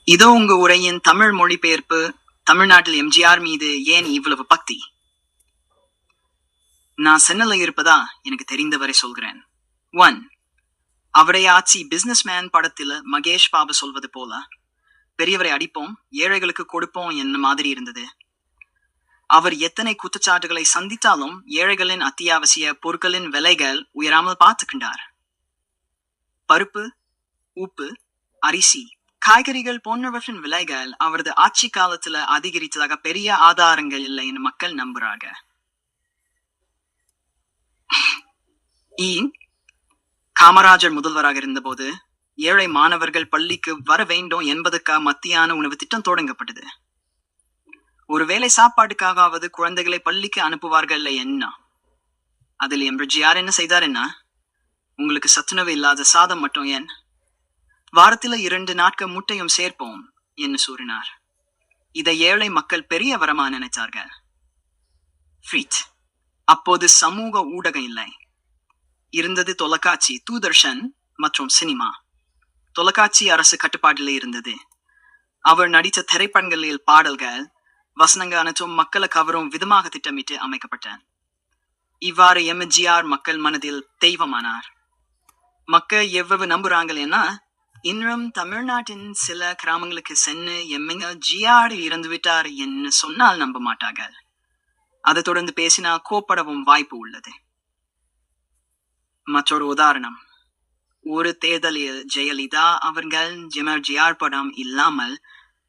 இதோ உங்க உரையின் தமிழ் மொழிபெயர்ப்பு. தமிழ்நாட்டில் எம்ஜிஆர் மீது ஏன் இவ்வளவு பக்தி? நான் சென்னையில இருப்பதா எனக்கு தெரிந்தவரை சொல்கிறேன். 1. அவருடைய ஆட்சி பிசினஸ் மேன் படத்தில் மகேஷ் பாபு சொல்வது போல பெரியவரை அடிப்போம், ஏழைகளுக்கு கொடுப்போம் என்ன மாதிரி இருந்தது. அவர் எத்தனை குற்றச்சாட்டுகளை சந்தித்தாலும் ஏழைகளின் அத்தியாவசிய பொருட்களின் விலைகள் உயராமல் பார்த்துக்கின்றார். பருப்பு, உப்பு, அரிசி, காய்கறிகள் போன்றவற்றின் விலைகள் அவரது ஆட்சி காலத்துல அதிகரித்ததாக பெரிய ஆதாரங்கள் இல்லைன்னு மக்கள் நம்புறாங்க. காமராஜர் முதல்வராக இருந்தபோது ஏழை மாணவர்கள் பள்ளிக்கு வர வேண்டும் என்பதற்காக மத்தியான உணவு திட்டம் தொடங்கப்பட்டது. ஒருவேளை சாப்பாட்டுக்காகவது குழந்தைகளை பள்ளிக்கு அனுப்புவார்கள் என்ன? அதில் எம்ஜிஆர் என்ன செய்தார் என்ன? உங்களுக்கு சத்துணவு இல்லாத சாதம் மட்டும் ஏன்? வாரத்தில் 2 நாட்கள் முட்டையும் சேர்ப்போம் என்று கூறினார். இதை ஏழை மக்கள் பெரிய வரமா நினைத்தார்கள். அப்போது சமூக ஊடகம் இல்லை. இருந்தது தொலைக்காட்சி, தூர்தர்ஷன் மற்றும் சினிமா. தொலைக்காட்சி அரசு கட்டுப்பாட்டில் இருந்தது. அவர் நடித்த திரைப்படங்களில் பாடல்கள், வசனங்கள் அனைத்தும் மக்களை கவரும் விதமாக திட்டமிட்டு அமைக்கப்பட்டன. இவ்வாறு எம்ஜிஆர் மக்கள் மனதில் தெய்வமானார். மக்கள் எவ்வளவு நம்புறாங்கன்னா, இன்றும் தமிழ்நாட்டின் சில கிராமங்களுக்கு சென்று எம்ஜிஆர் இறந்து விட்டார் என்று சொன்னால் நம்ப மாட்டார்கள். அதை தொடர்ந்து பேசினால் கோப்படவும் வாய்ப்பு உள்ளது. மற்றொரு உதாரணம், ஒரு தேர்தலில் ஜெயலலிதா அவர்கள் எம்ஜிஆர் படம் இல்லாமல்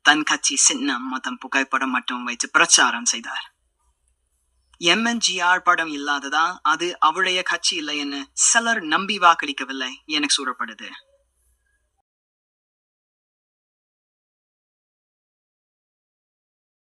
தன் கட்சி சின்னம் மற்றும் புகைப்படம் மட்டும் வைத்து பிரச்சாரம் செய்தார். எம்ஜிஆர் படம் இல்லாததா அது அவருடைய கட்சி இல்லை என்று சிலர் நம்பி வாக்களிக்கவில்லை என கூறப்படுது.